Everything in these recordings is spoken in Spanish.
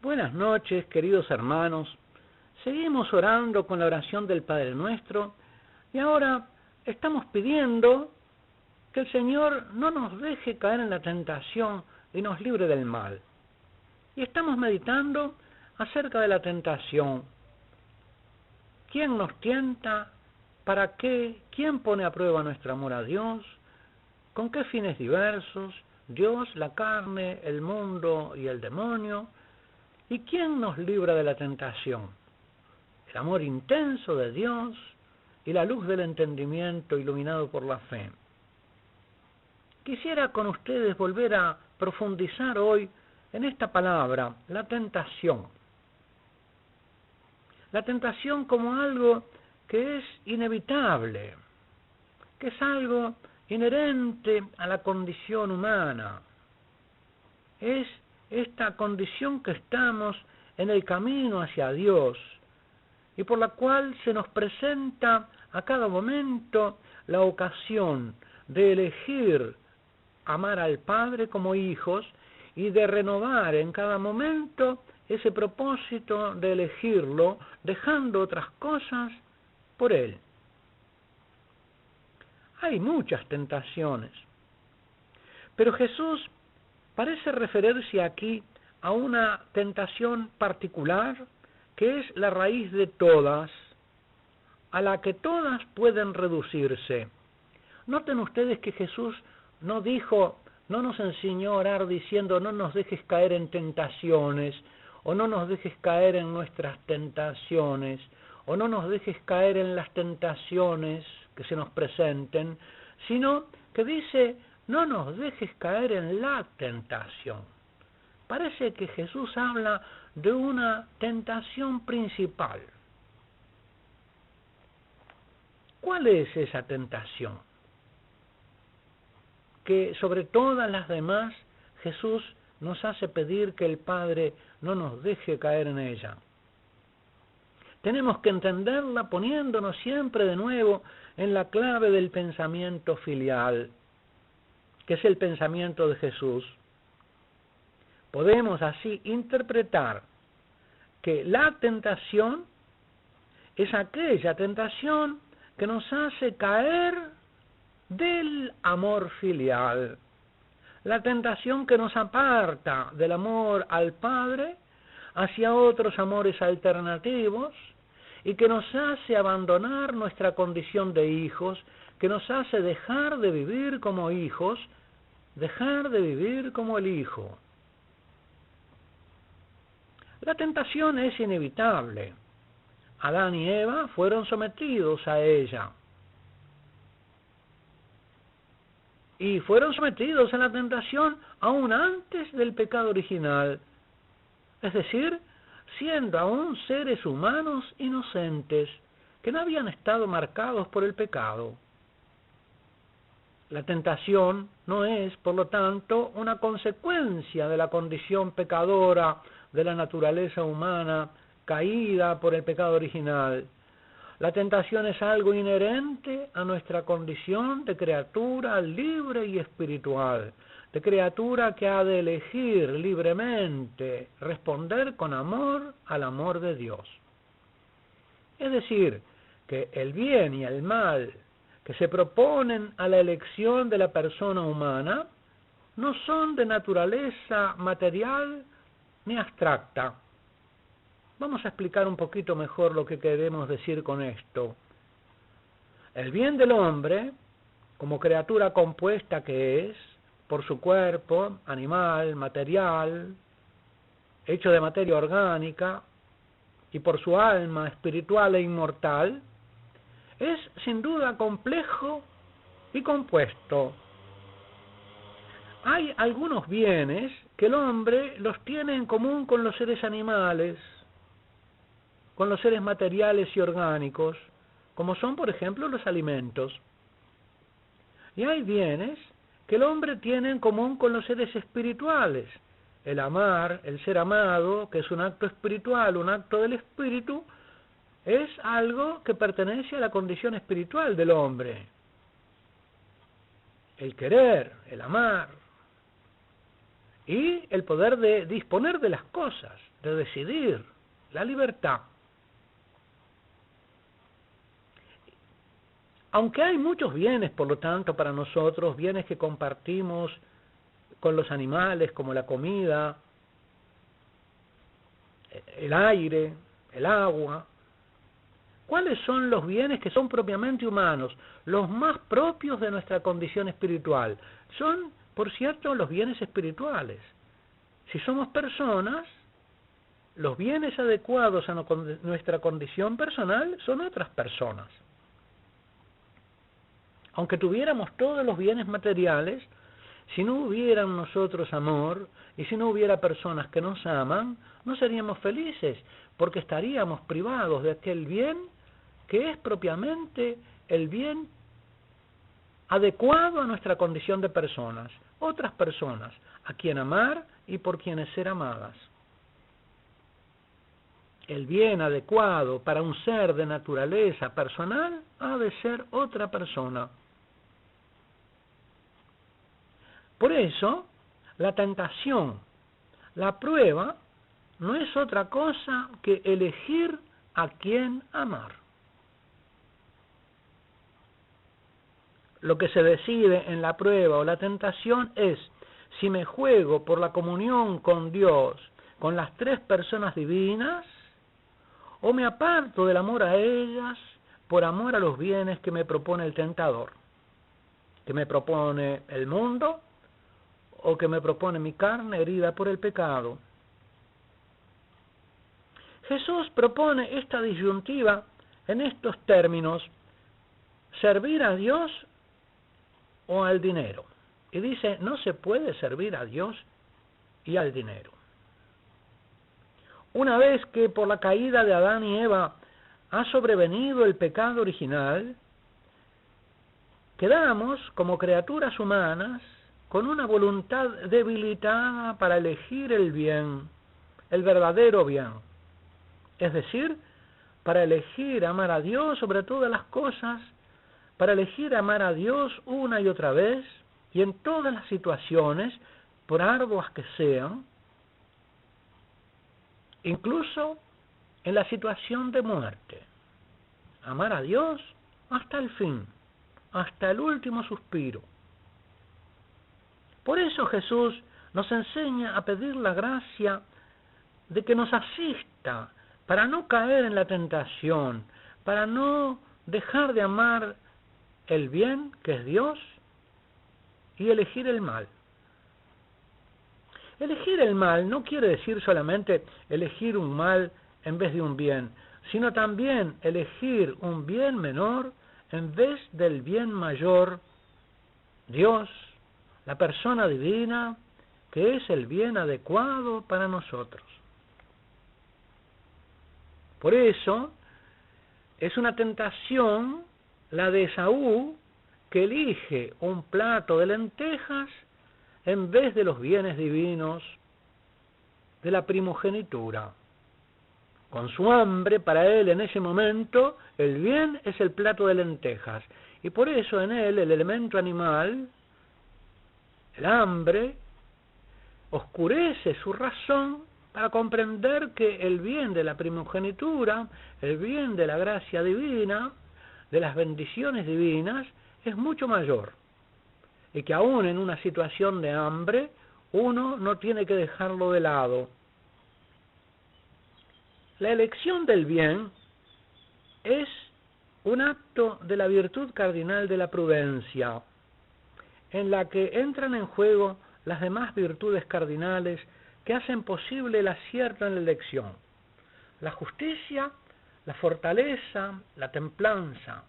Buenas noches, queridos hermanos. Seguimos orando con la oración del Padre Nuestro y ahora estamos pidiendo que el Señor no nos deje caer en la tentación y nos libre del mal. Y estamos meditando acerca de la tentación. ¿Quién nos tienta? ¿Para qué? ¿Quién pone a prueba nuestro amor a Dios? ¿Con qué fines diversos? Dios, la carne, el mundo y el demonio. ¿Y quién nos libra de la tentación? El amor intenso de Dios y la luz del entendimiento iluminado por la fe. Quisiera con ustedes volver a profundizar hoy en esta palabra, la tentación. La tentación como algo que es inevitable, que es algo inherente a la condición humana. Es esta condición que estamos en el camino hacia Dios y por la cual se nos presenta a cada momento la ocasión de elegir amar al Padre como hijos y de renovar en cada momento ese propósito de elegirlo, dejando otras cosas por Él. Hay muchas tentaciones, pero Jesús parece referirse aquí a una tentación particular que es la raíz de todas, a la que todas pueden reducirse. Noten ustedes que Jesús no nos enseñó a orar diciendo no nos dejes caer en tentaciones, o no nos dejes caer en nuestras tentaciones, o no nos dejes caer en las tentaciones que se nos presenten, sino que dice no nos dejes caer en la tentación. Parece que Jesús habla de una tentación principal. ¿Cuál es esa tentación? Que sobre todas las demás Jesús nos hace pedir que el Padre no nos deje caer en ella. Tenemos que entenderla poniéndonos siempre de nuevo en la clave del pensamiento filial, que es el pensamiento de Jesús. Podemos así interpretar que la tentación es aquella tentación que nos hace caer del amor filial, la tentación que nos aparta del amor al Padre hacia otros amores alternativos y que nos hace abandonar nuestra condición de hijos, que nos hace dejar de vivir como hijos, dejar de vivir como el Hijo. La tentación es inevitable. Adán y Eva fueron sometidos a ella. Y fueron sometidos a la tentación aún antes del pecado original. Es decir, siendo aún seres humanos inocentes, que no habían estado marcados por el pecado. La tentación no es, por lo tanto, una consecuencia de la condición pecadora de la naturaleza humana caída por el pecado original. La tentación es algo inherente a nuestra condición de criatura libre y espiritual, de criatura que ha de elegir libremente responder con amor al amor de Dios. Es decir, que el bien y el mal que se proponen a la elección de la persona humana no son de naturaleza material ni abstracta. Vamos a explicar un poquito mejor lo que queremos decir con esto. El bien del hombre, como criatura compuesta que es, por su cuerpo, animal, material, hecho de materia orgánica, y por su alma espiritual e inmortal, es sin duda complejo y compuesto. Hay algunos bienes que el hombre los tiene en común con los seres animales, con los seres materiales y orgánicos, como son, por ejemplo, los alimentos. Y hay bienes que el hombre tiene en común con los seres espirituales. El amar, el ser amado, que es un acto espiritual, un acto del espíritu, es algo que pertenece a la condición espiritual del hombre. El querer, el amar, y el poder de disponer de las cosas, de decidir, la libertad. Aunque hay muchos bienes, por lo tanto, para nosotros, bienes que compartimos con los animales, como la comida, el aire, el agua. ¿Cuáles son los bienes que son propiamente humanos? Los más propios de nuestra condición espiritual. Son, por cierto, los bienes espirituales. Si somos personas, los bienes adecuados a nuestra condición personal son otras personas. Aunque tuviéramos todos los bienes materiales, si no hubiera en nosotros amor y si no hubiera personas que nos aman, no seríamos felices, porque estaríamos privados de aquel bien que es propiamente el bien adecuado a nuestra condición de personas, otras personas a quien amar y por quienes ser amadas. El bien adecuado para un ser de naturaleza personal ha de ser otra persona. Por eso, la tentación, la prueba, no es otra cosa que elegir a quién amar. Lo que se decide en la prueba o la tentación es si me juego por la comunión con Dios, con las tres personas divinas, o me aparto del amor a ellas por amor a los bienes que me propone el tentador, que me propone el mundo o que me propone mi carne herida por el pecado. Jesús propone esta disyuntiva en estos términos: servir a Dios o al dinero. Y dice, no se puede servir a Dios y al dinero. Una vez que por la caída de Adán y Eva ha sobrevenido el pecado original, quedamos como criaturas humanas con una voluntad debilitada para elegir el bien, el verdadero bien. Es decir, para elegir amar a Dios sobre todas las cosas, para elegir amar a Dios una y otra vez, y en todas las situaciones, por arduas que sean, incluso en la situación de muerte. Amar a Dios hasta el fin, hasta el último suspiro. Por eso Jesús nos enseña a pedir la gracia de que nos asista para no caer en la tentación, para no dejar de amar el bien, que es Dios, y elegir el mal. Elegir el mal no quiere decir solamente elegir un mal en vez de un bien, sino también elegir un bien menor en vez del bien mayor, Dios, la persona divina, que es el bien adecuado para nosotros. Por eso, es una tentación la de Esaú, que elige un plato de lentejas en vez de los bienes divinos de la primogenitura. Con su hambre, para él en ese momento, el bien es el plato de lentejas. Y por eso en él el elemento animal, el hambre, oscurece su razón para comprender que el bien de la primogenitura, el bien de la gracia divina, de las bendiciones divinas, es mucho mayor. Y que aún en una situación de hambre, uno no tiene que dejarlo de lado. La elección del bien es un acto de la virtud cardinal de la prudencia, en la que entran en juego las demás virtudes cardinales que hacen posible el acierto en la elección: la justicia, la fortaleza, la templanza.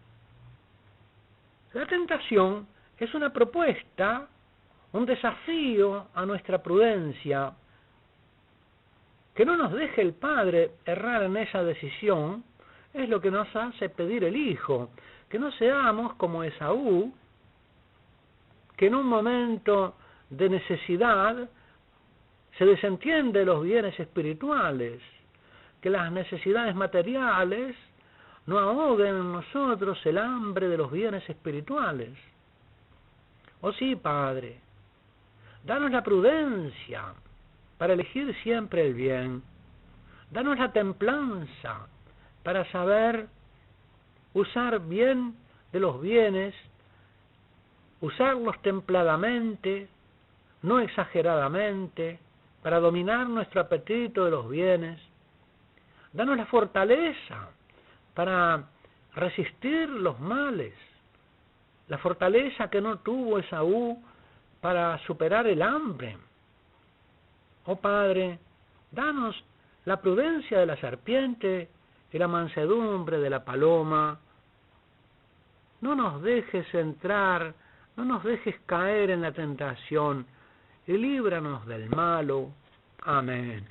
La tentación es una propuesta, un desafío a nuestra prudencia, que no nos deje el Padre errar en esa decisión. Es lo que nos hace pedir el Hijo, que no seamos como Esaú, que en un momento de necesidad se desentiende de los bienes espirituales, que las necesidades materiales no ahoguen en nosotros el hambre de los bienes espirituales. Oh sí, Padre, Danos la prudencia para elegir siempre el bien. Danos la templanza para saber usar bien de los bienes, usarlos templadamente, no exageradamente, para dominar nuestro apetito de los bienes. Danos la fortaleza para resistir los males, la fortaleza que no tuvo Esaú para superar el hambre. Oh Padre, danos la prudencia de la serpiente y la mansedumbre de la paloma. No nos dejes entrar, no nos dejes caer en la tentación, y líbranos del malo. Amén.